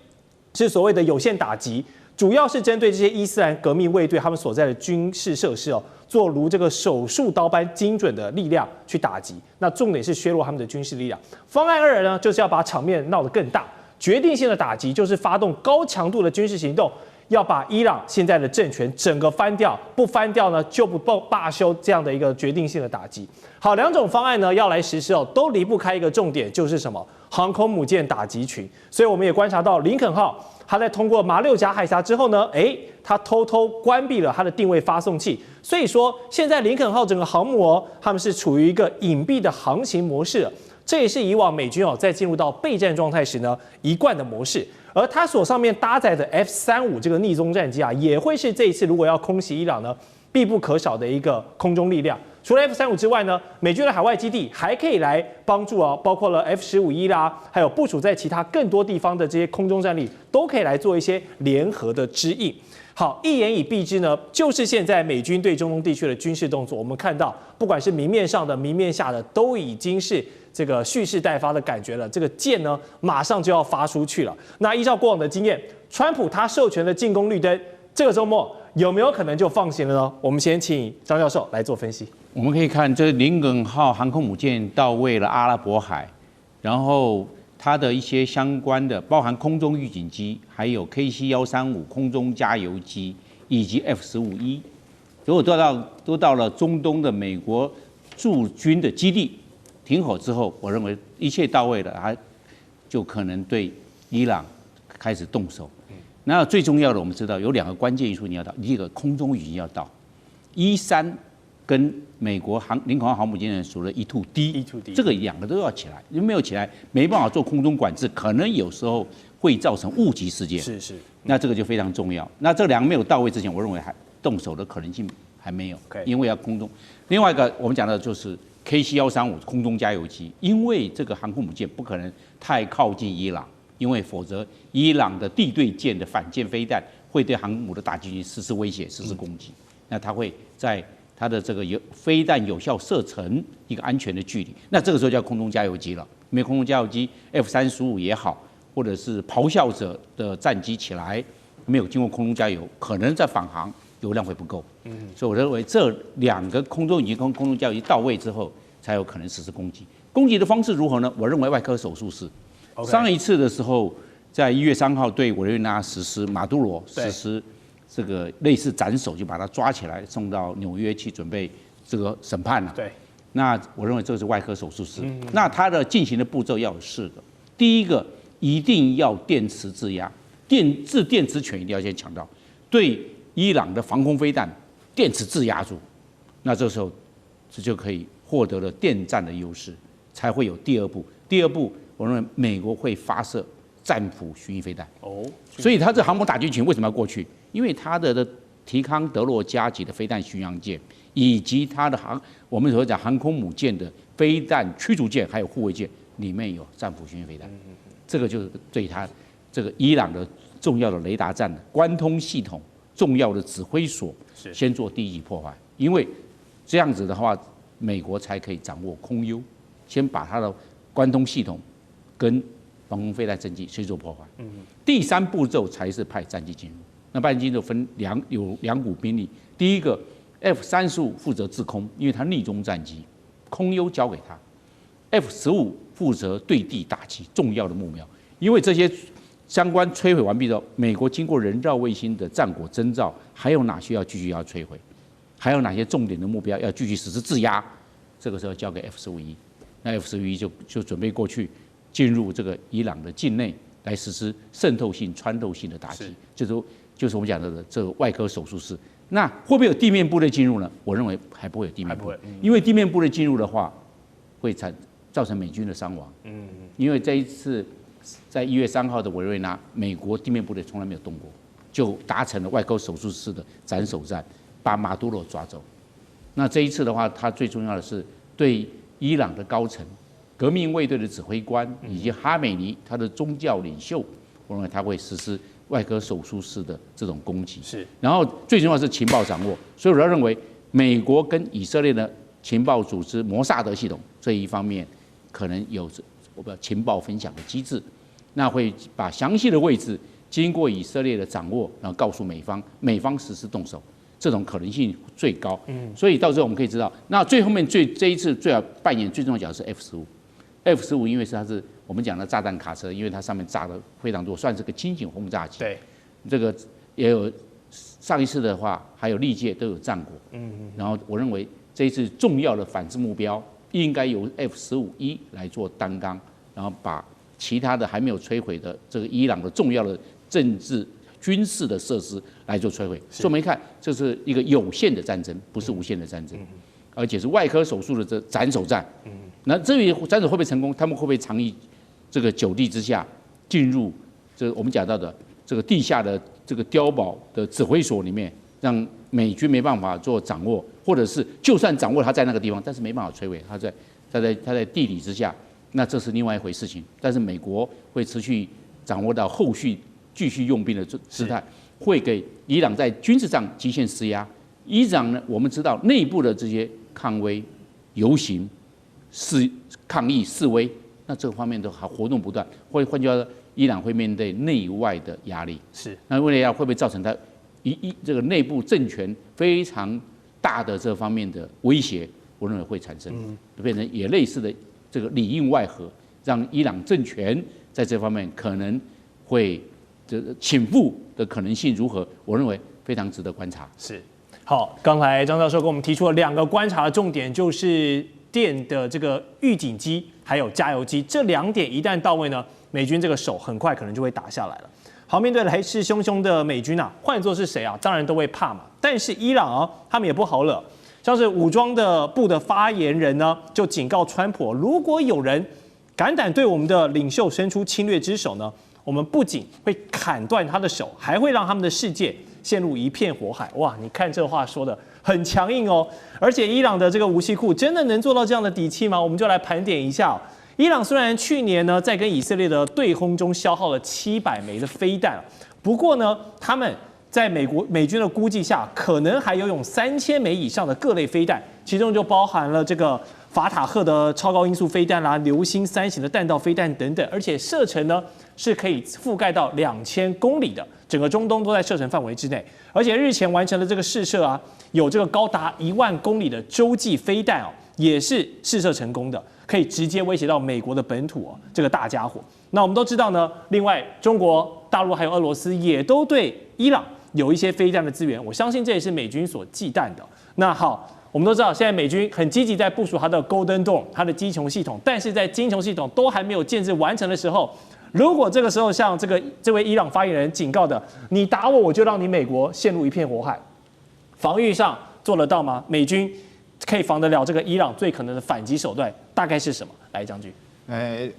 是所谓的有限打击，主要是针对这些伊斯兰革命卫队他们所在的军事设施哦，做如这个手术刀般精准的力量去打击，那重点是削弱他们的军事力量。方案2呢，就是要把场面闹得更大，决定性的打击就是发动高强度的军事行动，要把伊朗现在的政权整个翻掉，不翻掉呢就不罢休，这样的一个决定性的打击。好，2种方案呢要来实施哦，都离不开一个重点，就是什么？航空母舰打击群。所以我们也观察到林肯号，它在通过马六甲海峡之后呢，它偷偷关闭了它的定位发送器。所以说，现在林肯号整个航母哦，他们是处于一个隐蔽的航行模式，这也是以往美军哦在进入到备战状态时呢一贯的模式。而它所上面搭载的 F-35这个逆踪战机啊，也会是这一次如果要空袭伊朗呢必不可少的一个空中力量。除了 F-35之外呢，美军的海外基地还可以来帮助啊，包括了 F-15E 啦，还有部署在其他更多地方的这些空中战力，都可以来做一些联合的支应。好，一言以蔽之呢，就是现在美军对中东地区的军事动作，我们看到，不管是明面上的、明面下的，都已经是这个蓄势待发的感觉了。这个箭呢，马上就要发出去了。那依照过往的经验，川普他授权的进攻绿灯，这个周末有没有可能就放行了呢？我们先请张教授来做分析。我们可以看，这林肯号航空母舰到位了阿拉伯海，然后它的一些相关的，包含空中预警机，还有 KC-135空中加油机，以及 F-15E， 如果都到了中东的美国驻军的基地停好之后，我认为一切到位了，它就可能对伊朗开始动手。那最重要的，我们知道有2个关键因素你要到，第一个空中语音要到，E3跟美国领空航母舰属的 E2D， 这个2个都要起来，因为没有起来，没办法做空中管制，可能有时候会造成误击事件。是，那这个就非常重要。那这2个没有到位之前，我认为还动手的可能性还没有，因为要空中。另外一个我们讲的就是 KC-135空中加油机，因为这个航空母舰不可能太靠近伊朗。因为否则，伊朗的地对舰的反舰飞弹会对航母的打击群实施威胁、实施攻击。那它会在它的这个飞弹有效射程一个安全的距离。那这个时候叫空中加油机了。因为空中加油机 F-35也好，或者是咆哮者的战机起来没有经过空中加油，可能在返航油量会不够。所以我认为这2个空中以及空中加油机到位之后，才有可能实施攻击。攻击的方式如何呢？我认为外科手术是。上一次的时候，在1月3号对委内瑞拉实施马杜罗实施这个类似斩首，就把他抓起来送到纽约去准备这个审判了。对，那我认为这个是外科手术室。那它的进行的步骤要有4个。第一个，一定要电磁制压，电磁权一定要先强调，对伊朗的防空飞弹电磁制压住。那这时候这就可以获得了电战的优势，才会有第2步。第2步。我认为美国会发射战斧巡弋飞弹，所以它这航母打击群为什么要过去？因为它的提康德洛加级的飞弹巡洋舰，以及它的我们所讲航空母舰的飞弹驱逐舰还有护卫舰里面有战斧巡弋飞弹，这个就是对它这个伊朗的重要的雷达站的关通系统、重要的指挥所先做第1级破坏，因为这样子的话，美国才可以掌握空优，先把它的关通系统跟防空飞弹阵地先做破坏。第3步骤才是派战机进入。那派战机就分有2股兵力，第一个 F-35负责制空，因为它逆中战机，空优交给他。F-15负责对地打击重要的目标，因为这些相关摧毁完毕之后，美国经过人造卫星的战果征兆，还有哪些要继续要摧毁，还有哪些重点的目标要继续实施制压，这个时候交给 F-15E， 那 F-15E 就准备过去。进入这个伊朗的境内来实施渗透性、穿透性的打击，就是我们讲的这个外科手术室。那会不会有地面部队进入呢？我认为还不会有地面部队，因为地面部队进入的话，会造成美军的伤亡。因为这一次在1月3号的委内瑞拉，美国地面部队从来没有动过，就达成了外科手术室的斩首战，把马杜罗抓走。那这一次的话，它最重要的是对伊朗的高层。革命卫队的指挥官以及哈梅尼他的宗教领袖，我认为他会实施外科手术室的这种攻击。然后最重要的是情报掌握，所以我要认为美国跟以色列的情报组织摩萨德系统这一方面可能有情报分享的机制，那会把详细的位置经过以色列的掌握，然后告诉美方，美方实施动手。这种可能性最高，所以到时候我们可以知道，那最后面这一次最要扮演最重要的角色是 F-15，因为它是我们讲的炸弹卡车，因为它上面炸的非常多，算是个轻型轰炸机。对，这个也有上一次的话，还有历届都有战果。然后我认为这一次重要的反制目标应该由 F-15E 来做担纲，然后把其他的还没有摧毁的这个伊朗的重要的政治。军事的设施来做摧毁，所以我们一看，这是一个有限的战争，不是无限的战争，而且是外科手术的这斩首战。那至于斩首会不会成功，他们会不会藏匿这个9地之下，进入这我们讲到的这个地下的这个碉堡的指挥所里面，让美军没办法做掌握，或者是就算掌握他在那个地方，但是没办法摧毁他在地底之下，那这是另外一回事情。但是美国会持续掌握到后续。继续用兵的姿态，会给伊朗在军事上极限施压。伊朗呢，我们知道内部的这些抗威、游行、抗议、示威，那这个方面都还活动不断。换句话说，伊朗会面对内外的压力。那为了会不会造成它这个内部政权非常大的这方面的威胁？我认为会产生，就变成也类似的这个里应外合，让伊朗政权在这方面可能会。这倾覆的可能性如何？我认为非常值得观察。好，刚才张教授给我们提出了2个观察的重点，就是电的这个预警机，还有加油机，这2点一旦到位呢，美军这个手很快可能就会打下来了。好，面对来势汹汹的美军啊，换作是谁啊，当然都会怕嘛。但是伊朗啊，他们也不好惹，像是武装的部的发言人呢，就警告川普，如果有人胆对我们的领袖伸出侵略之手呢，我们不仅会砍断他的手，还会让他们的世界陷入一片火海。哇，你看这话说的很强硬哦。而且伊朗的这个武器库真的能做到这样的底气吗？我们就来盘点一下哦。伊朗虽然去年呢在跟以色列的对轰中消耗了700枚的飞弹，不过呢他们在美军的估计下，可能还拥有3000枚以上的各类飞弹，其中就包含了这个法塔赫的超高音速飞弹啦、流星3型的弹道飞弹等等，而且射程呢是可以覆盖到2000公里的，整个中东都在射程范围之内。而且日前完成了这个试射啊，有这个高达1万公里的洲际飞弹哦，也是试射成功的，可以直接威胁到美国的本土哦，这个大家伙。那我们都知道呢，另外中国大陆还有俄罗斯也都对伊朗有一些飞弹的资源，我相信这也是美军所忌惮的。那好，我们都知道现在美军很积极在部署它的 Golden Dome 它的机穹系统，但是在机穹系统都还没有建制完成的时候，如果这个时候像这位伊朗发言人警告的，你打我，我就让你美国陷入一片火海，防御上做得到吗？美军可以防得了这个伊朗最可能的反击手段大概是什么？来，将军。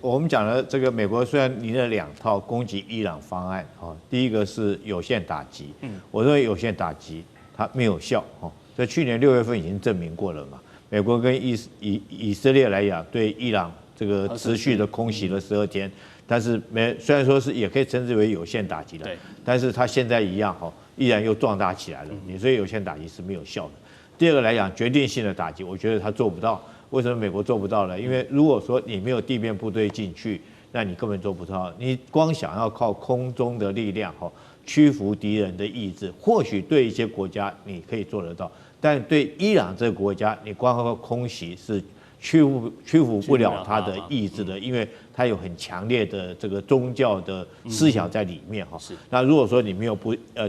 我们讲了这个美国虽然拟了2套攻击伊朗方案，第一个是有限打击，我认为有限打击它没有效，在去年6月份已经证明过了嘛。美国跟以色列来讲，对伊朗这个持续的空袭了12天，但是虽然说是也可以称之为有限打击了，但是它现在一样依然又壮大起来了，所以有限打击是没有效的。第二个来讲，决定性的打击，我觉得它做不到。为什么美国做不到呢？因为如果说你没有地面部队进去，那你根本做不到。你光想要靠空中的力量屈服敌人的意志，或许对一些国家你可以做得到，但对伊朗这个国家，你光靠空袭是屈服不了他的意志的，因为他有很强烈的这个宗教的思想在里面那如果说你没有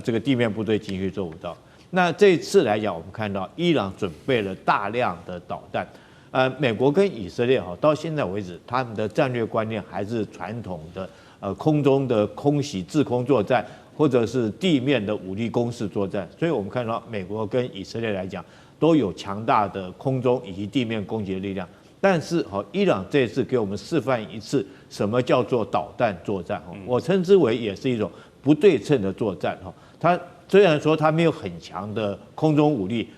这个地面部队进去，做不到。那这一次来讲，我们看到伊朗准备了大量的导弹。美国跟以色列到现在为止，他们的战略观念还是传统的空中的空袭制空作战，或者是地面的武力攻势作战。所以我们看到美国跟以色列来讲，都有强大的空中以及地面攻击的力量。但是伊朗这次给我们示范一次什么叫做导弹作战，我称之为也是一种不对称的作战。它虽然说它没有很强的空中武力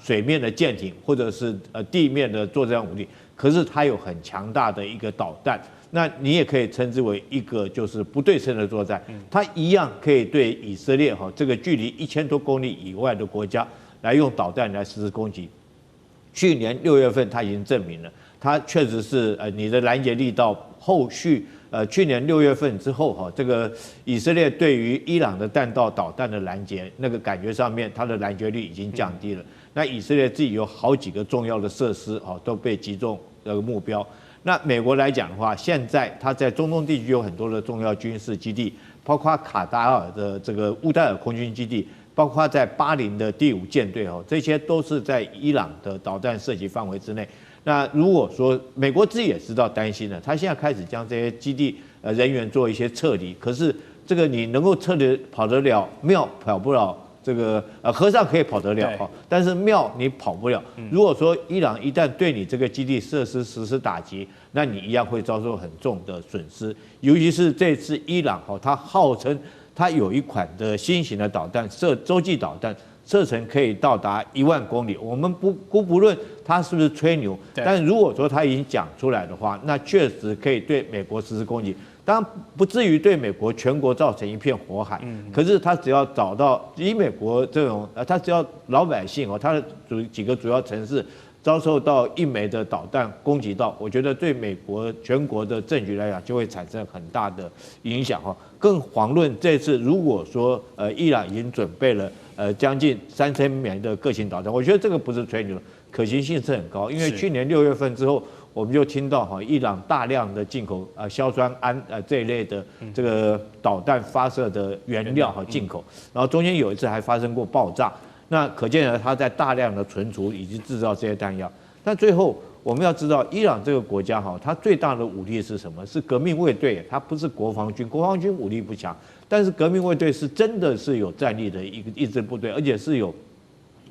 水面的舰艇或者是地面的作战武力，可是它有很强大的一个导弹，那你也可以称之为一个就是不对称的作战，它一样可以对以色列这个距离1000多公里以外的国家来用导弹来实施攻击。去年6月份它已经证明了，它确实是你的拦截力道后续。去年6月份之后这个以色列对于伊朗的弹道导弹的拦截，那个感觉上面，它的拦截率已经降低了。那以色列自己有好几个重要的设施都被击中目标。那美国来讲的话，现在它在中东地区有很多的重要军事基地，包括卡达尔的这个乌代尔空军基地，包括在巴林的第5舰队这些都是在伊朗的导弹射击范围之内。那如果说美国自己也知道担心了，他现在开始将这些基地人员做一些撤离，可是这个你能够撤离跑得了，庙跑不了，这个和尚可以跑得了但是庙你跑不了。如果说伊朗一旦对你这个基地设施实施打击，那你一样会遭受很重的损失。尤其是这次伊朗它号称它有一款的新型的导弹，洲际导弹。射程可以到达1万公里，我们不论他是不是吹牛，但如果说他已经讲出来的话，那确实可以对美国实施攻击。当然不至于对美国全国造成一片火海，可是他只要找到以美国这种他只要老百姓他的几个主要城市遭受到1枚的导弹攻击到，我觉得对美国全国的政局来讲就会产生很大的影响更遑论这次如果说伊朗已经准备了将近3000枚的各型导弹，我觉得这个不是吹牛，可行性是很高。因为去年6月份之后，我们就听到伊朗大量的进口硝酸铵这一类的这个导弹发射的原料进口，然后中间有一次还发生过爆炸，那可见它在大量的存储以及制造这些弹药。但最后我们要知道，伊朗这个国家它最大的武力是什么？是革命卫队，它不是国防军，国防军武力不强。但是革命卫队是真的是有战力的一支部队，而且是有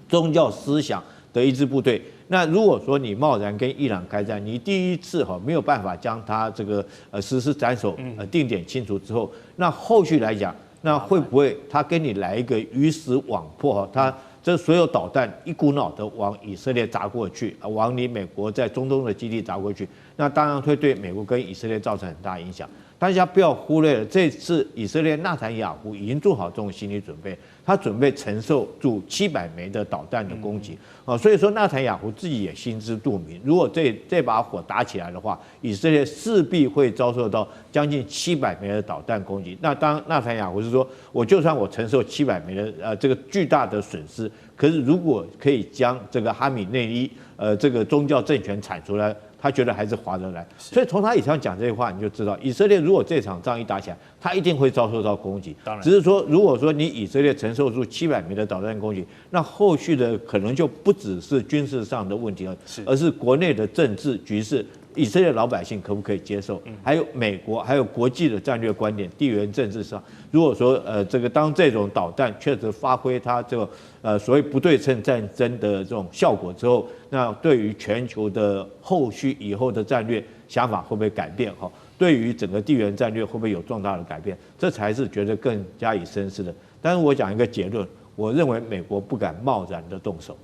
宗教思想的一支部队。那如果说你贸然跟伊朗开战，你第一次没有办法将它这个实施斩首定点清除之后，那后续来讲，那会不会他跟你来一个鱼死网破他这所有导弹一股脑的往以色列砸过去，往你美国在中东的基地砸过去，那当然会对美国跟以色列造成很大影响。大家不要忽略了，这次以色列纳坦雅胡已经做好这种心理准备，他准备承受住700枚的导弹的攻击所以说纳坦雅胡自己也心知肚明，如果这把火打起来的话，以色列势必会遭受到将近700枚的导弹攻击。那当纳坦雅胡是说，我就算我承受700枚的这个巨大的损失，可是如果可以将这个哈米内伊这个宗教政权铲除了，他觉得还是划得来。所以从他以上讲这句话，你就知道以色列如果这场仗一打起来，他一定会遭受到攻击。当然，只是说如果说你以色列承受住700枚的导弹攻击，那后续的可能就不只是军事上的问题了，而是国内的政治局势。以色列老百姓可不可以接受？还有美国，还有国际的战略观点、地缘政治上，如果说这个当这种导弹确实发挥它这个所谓不对称战争的这种效果之后，那对于全球的后续以后的战略想法会不会改变？对于整个地缘战略会不会有重大的改变？这才是觉得更加以深思的。但是我讲一个结论，我认为美国不敢贸然的动手。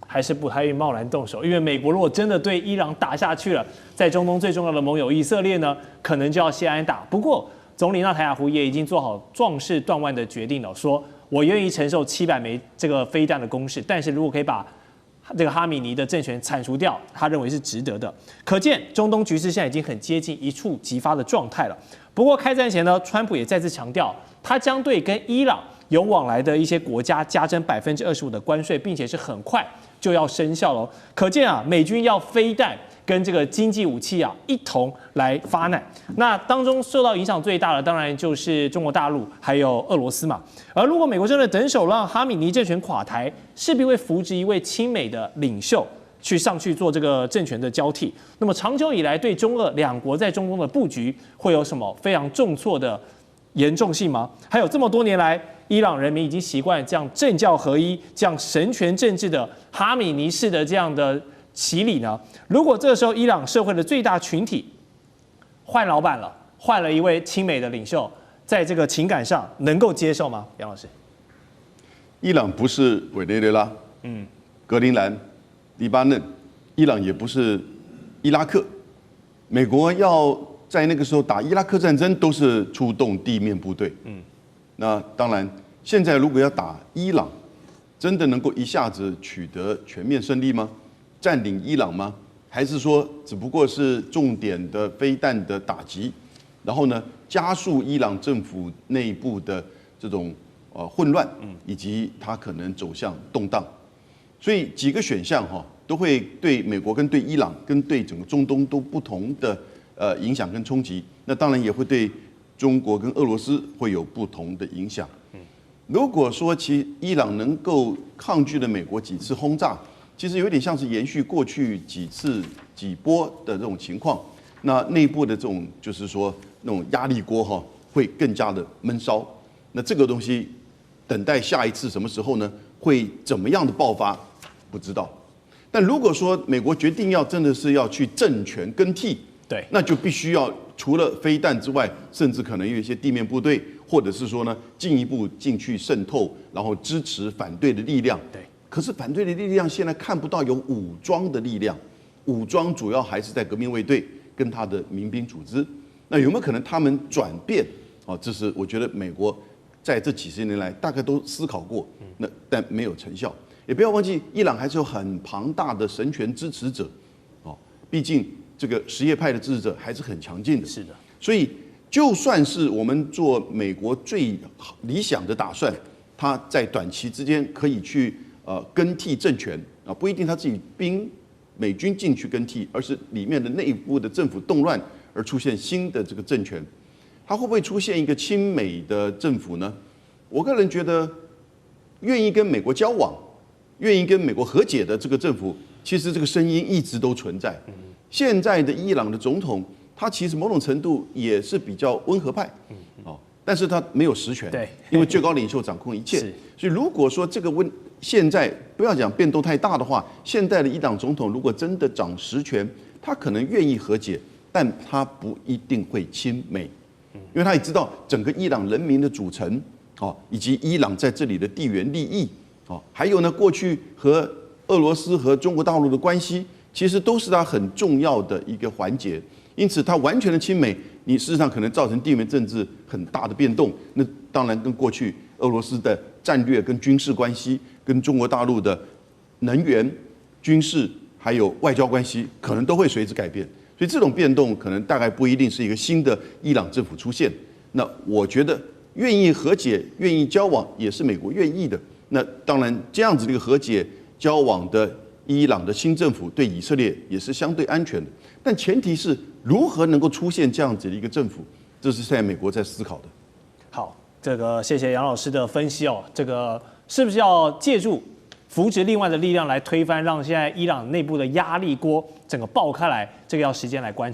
还是不太贸然动手，因为美国如果真的对伊朗打下去了，在中东最重要的盟友以色列呢，可能就要先挨打。不过，总理纳坦雅胡也已经做好壮士断腕的决定了，说我愿意承受700枚这个飞弹的攻势，但是如果可以把这个哈米尼的政权铲除掉，他认为是值得的。可见中东局势现在已经很接近一触即发的状态了。不过开战前呢，川普也再次强调，他将对跟伊朗有往来的一些国家加征25%的关税，并且是很快就要生效了。可见美军要飞弹跟这个经济武器一同来发难。那当中受到影响最大的，当然就是中国大陆还有俄罗斯嘛。而如果美国真的等手让哈米尼政权垮台，势必会扶植一位亲美的领袖上去做这个政权的交替。那么长久以来，对中俄两国在中东的布局会有什么非常重挫的严重性吗？还有这么多年来，伊朗人民已经习惯这样政教合一、这样神权政治的哈米尼式的这样的洗礼呢？如果这个时候伊朗社会的最大群体换老板了，换了一位亲美的领袖，在这个情感上能够接受吗？杨老师，伊朗不是委内瑞拉，格陵兰、黎巴嫩，伊朗也不是伊拉克。美国要在那个时候打伊拉克战争，都是出动地面部队。那当然，现在如果要打伊朗，真的能够一下子取得全面胜利吗？占领伊朗吗？还是说只不过是重点的飞弹的打击，然后呢加速伊朗政府内部的这种混乱，以及它可能走向动荡？所以几个选项都会对美国跟对伊朗跟对整个中东都不同的影响跟冲击。那当然也会对中国跟俄罗斯会有不同的影响。如果说伊朗能够抗拒了美国几次轰炸，其实有点像是延续过去几波的这种情况。那内部的这种就是说那种压力锅会更加的闷烧。那这个东西等待下一次什么时候呢？会怎么样的爆发？不知道。但如果说美国决定真的是要去政权更替，对，那就必须要除了飞弹之外，甚至可能有一些地面部队，或者是说呢进一步进去渗透，然后支持反对的力量。对，可是反对的力量现在看不到有武装的力量，武装主要还是在革命卫队跟他的民兵组织。那有没有可能他们转变？这是我觉得美国在这几十年来大概都思考过，但没有成效。也不要忘记，伊朗还是有很庞大的神权支持者，毕竟这个什叶派的支持者还是很强劲的。是的，所以就算是我们做美国最理想的打算，他在短期之间可以去更替政权不一定他自己美军进去更替，而是里面的内部的政府动乱而出现新的这个政权，他会不会出现一个亲美的政府呢？我个人觉得，愿意跟美国交往、愿意跟美国和解的这个政府，其实这个声音一直都存在。现在的伊朗的总统，他其实某种程度也是比较温和派，但是他没有实权，对，因为最高领袖掌控一切。是所以如果说这个现在不要讲变动太大的话，现在的伊朗总统如果真的掌实权，他可能愿意和解，但他不一定会亲美，因为他也知道整个伊朗人民的组成，以及伊朗在这里的地缘利益，还有呢，过去和俄罗斯和中国大陆的关系，其实都是他很重要的一个环节。因此，他完全的亲美，你事实上可能造成地缘政治很大的变动。那当然跟过去俄罗斯的战略跟军事关系，跟中国大陆的能源、军事还有外交关系，可能都会随之改变。所以这种变动可能大概不一定是一个新的伊朗政府出现。那我觉得愿意和解、愿意交往，也是美国愿意的。那当然，这样子的一个和解交往的伊朗的新政府对以色列也是相对安全的。但前提是如何能够出现这样子的一个政府，这是现在美国在思考的。好，这个谢谢杨老师的分析哦。这个是不是要借助扶植另外的力量来推翻，让现在伊朗内部的压力锅整个爆开来？这个要时间来观察。